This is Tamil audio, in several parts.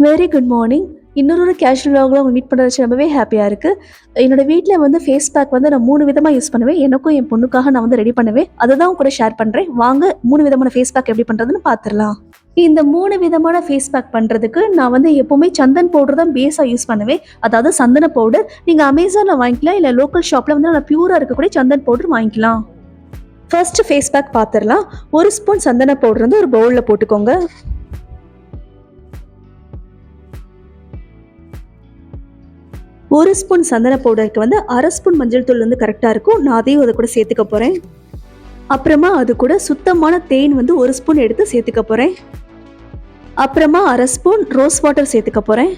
Very good morning. இன்னொரு கேஷுவல் விலாகில் உங்களை மீட் பண்ணுறது ரொம்பவே ஹாப்பியாக இருக்குது. என்னோட வீட்டில் வந்து ஃபேஸ் பேக் வந்து நான் 3 விதமாக யூஸ் பண்ணுவேன். எனக்கும் என் பொண்ணுக்காக நான் வந்து ரெடி பண்ணுவேன். அதை தான் உங்க கூட ஷேர் பண்ணுறேன். வாங்க 3 விதமான ஃபேஸ் பேக் எப்படி பண்ணுறதுன்னு பார்த்துடலாம். இந்த 3 விதமான ஃபேஸ் பேக் பண்ணுறதுக்கு நான் வந்து எப்போவுமே சந்தன் பவுடர் தான் பேஸாக யூஸ் பண்ணுவேன். அதாவது சந்தன பவுடர். நீங்கள் அமேசானில் வாங்கிக்கலாம், இல்லை லோக்கல் ஷாப்பில் வந்து நல்லா பியூராக இருக்கக்கூடிய சந்தன் பவுடர் வாங்கிக்கலாம். ஃபர்ஸ்ட் ஃபேஸ் பேக் பார்த்துடலாம். 1 ஸ்பூன் சந்தன பவுடர் வந்து ஒரு பவுலில் போட்டுக்கோங்க. 1 ஸ்பூன் சந்தன பவுடருக்கு வந்து 1/2 ஸ்பூன் மஞ்சள் தூள் வந்து கரெக்டாக இருக்கும். நான் அதையும் அதை கூட சேர்த்துக்க போகிறேன். அப்புறமா அது கூட சுத்தமான தேன் வந்து 1 ஸ்பூன் எடுத்து சேர்த்துக்க போகிறேன். அப்புறமா 1/2 ஸ்பூன் ரோஸ் வாட்டர் சேர்த்துக்க போகிறேன்.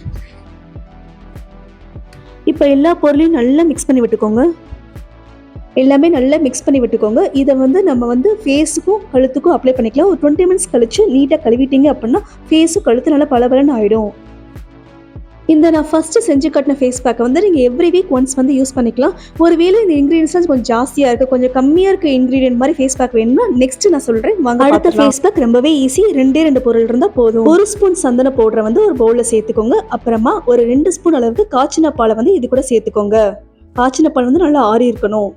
இப்போ எல்லா பொருளையும் நல்லா மிக்ஸ் பண்ணி விட்டுக்கோங்க. எல்லாமே நல்லா மிக்ஸ் பண்ணி விட்டுக்கோங்க. இதை வந்து நம்ம வந்து ஃபேஸுக்கும் கழுத்துக்கும் அப்ளை பண்ணிக்கலாம். ஒரு 20 மினிட்ஸ் கழிச்சு நீட்டாக கழுவிட்டீங்க அப்படின்னா ஃபேஸும் கழுத்து நல்லா பளபளன்னு ஆகிடும். இந்த நான் ஃபர்ஸ்ட் செஞ்சு கட்டின ஃபேஸ் பேக்கை வந்து நீங்கள் எவ்ரி வீக் ஒன்ஸ் வந்து யூஸ் பண்ணிக்கலாம். ஒருவேளை இந்த இன்க்ரீடியன்ஸ் கொஞ்சம் ஜாஸ்தியாக இருக்குது, கொஞ்சம் கம்மியாக இருக்க இன்க்ரீடியன்ட் மாதிரி ஃபேஸ் பேக் வேணும்னா நெக்ஸ்ட் நான் சொல்கிறேன் வாங்க. அடுத்த ஃபேஸ் பேக் ரொம்பவே ஈஸி. 2 பொருள் இருந்தால் போதும். 1 ஸ்பூன் சந்தன பவுடரை வந்து ஒரு பவுலில் சேர்த்துக்கோங்க. அப்புறமா ஒரு 2 ஸ்பூன் அளவுக்கு காய்ச்சின பாலை வந்து இது கூட சேர்த்துக்கோங்க. காய்ச்சின பால் வந்து நல்லா ஆறி இருக்கணும்.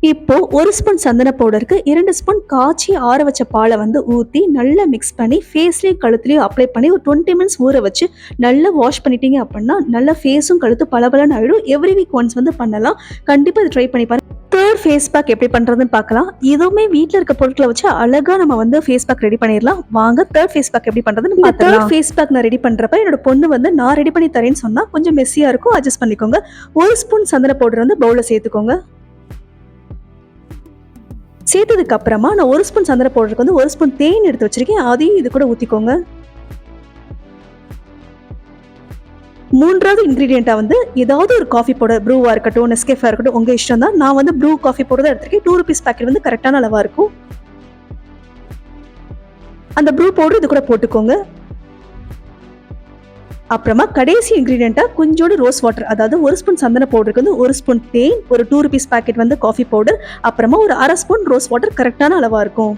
இப்போ 1 ஸ்பூன் சந்தன பவுடருக்கு 2 ஸ்பூன் காய்ச்சி ஆற வச்ச பாலை வந்து ஊற்றி நல்லா மிக்ஸ் பண்ணி ஃபேஸ்லேயும் கழுத்துலையும் அப்ளை பண்ணி ஒரு 20 மினிட்ஸ் ஊற வச்சு நல்லா வாஷ் பண்ணிட்டீங்க அப்படின்னா நல்லா ஃபேஸும் கழுத்து பளபளன்னு ஆகிடும். எவ்ரி வீக் ஒன்ஸ் வந்து பண்ணலாம். கண்டிப்பாக இது ட்ரை பண்ணி பாருங்க. தேர்ட் ஃபேஸ் பேக் எப்படி பண்ணுறதுன்னு பார்க்கலாம். இதுவுமே வீட்டில் இருக்க பொருட்களை வச்சு அழகாக நம்ம வந்து ஃபேஸ் பேக் ரெடி பண்ணிடலாம். வாங்க தேர்ட் ஃபேஸ் பேக் எப்படி பண்ணுறதுன்னு பார்க்கலாம். தேர்ட் ஃபேஸ் பேக் நான் ரெடி பண்ணுறப்ப என்னோட பொண்ணு வந்து நான் ரெடி பண்ணி தரேன்னு சொன்னால் கொஞ்சம் மெஸ்ஸியாக இருக்கும், அட்ஜஸ்ட் பண்ணிக்கோங்க. 1 ஸ்பூன் சந்தன பவுடர் வந்து பவுலில் சேர்த்துக்கோங்க. சேர்த்ததுக்கு அப்புறமா நான் 1 ஸ்பூன் சந்தன பவுடருக்கு வந்து 1 ஸ்பூன் தேன் எடுத்து வச்சிருக்கேன். அதையும் இது கூட ஊற்றிக்கோங்க. 3வது இன்கிரீடியண்டா வந்து ஏதாவது ஒரு காஃபி பவுடர், ப்ரூவா இருக்கட்டும், நெஸ்கேஃபா இருக்கட்டும், உங்க இஷ்டம் தான். நான் வந்து ப்ரூ காஃபி பவுடர் தான் எடுத்திருக்கேன். 2 rupees பேக்கெட் வந்து கரெக்டான அளவா இருக்கும். அந்த ப்ரூ பவுடர் இது கூட போட்டுக்கோங்க. அப்புறமா கடைசி இன்கிரீடியண்டா கொஞ்சோடு ரோஸ் வாட்டர், அதாவது 1 ஸ்பூன் சந்தன பவுடருக்கு வந்து 1 ஸ்பூன் தேன், ஒரு 2 rupees பேக்கெட் வந்து காஃபி பவுடர், அப்புறமா ஒரு 1/2 ஸ்பூன் ரோஸ் வாட்டர் கரெக்டான அளவா இருக்கும்.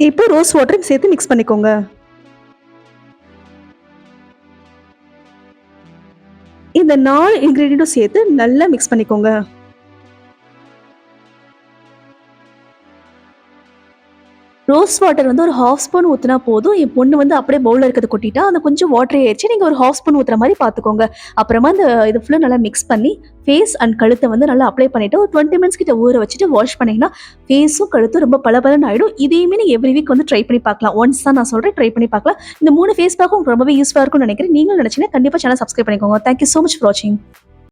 இப்போ ரோஸ் வாட்டரையும் சேர்த்து மிக்ஸ் பண்ணிக்கோங்க. இந்த 4 இன்கிரீடியன்ட்டும் சேர்த்து நல்லா மிக்ஸ் பண்ணிக்கோங்க. ரோஸ் வாட்டர் வந்து ஒரு 1/2 ஸ்பூன் ஊற்றினா போதும். என் பொண்ணு வந்து அப்படியே பவுலில் இருக்கிறது கொட்டிட்டா, அந்த கொஞ்சம் வாட்டரே ஆயிடுச்சு. நீங்கள் ஒரு 1/2 ஸ்பூன் ஊற்றுற மாதிரி பார்த்துக்கோங்க. அப்புறமா இந்த இது ஃபுல்லாக நல்லா மிக்ஸ் பண்ணி ஃபேஸ் அண்ட் கழுத்தை வந்து நல்லா அப்ளை பண்ணிவிட்டு ஒரு 20 மினிட்ஸ் கிட்ட ஊற வச்சுட்டு வாஷ் பண்ணிங்கன்னா ஃபேஸும் கழுத்தும் ரொம்ப பளபளன்னு ஆகிடும். இதையுமே நீங்கள் எவ்ரி வீக் வந்து ட்ரை பண்ணி பார்க்கலாம். ஒன்ஸ் தான் நான் சொல்கிறேன், ட்ரை பண்ணி பார்க்கலாம். இந்த 3 ஃபேஸ் பேக்கும் ரொம்பவே யூஸ்ஃபுல்லாக இருக்கும்னு நினைக்கிறேன். நீங்களும் நினச்சிங்கன்னா கண்டிப்பாக சேனல் சப்ஸ்கிரைப் பண்ணிக்கோங்க. தேங்க்யூ ஸோ மச் ஃபார் வாட்சிங்.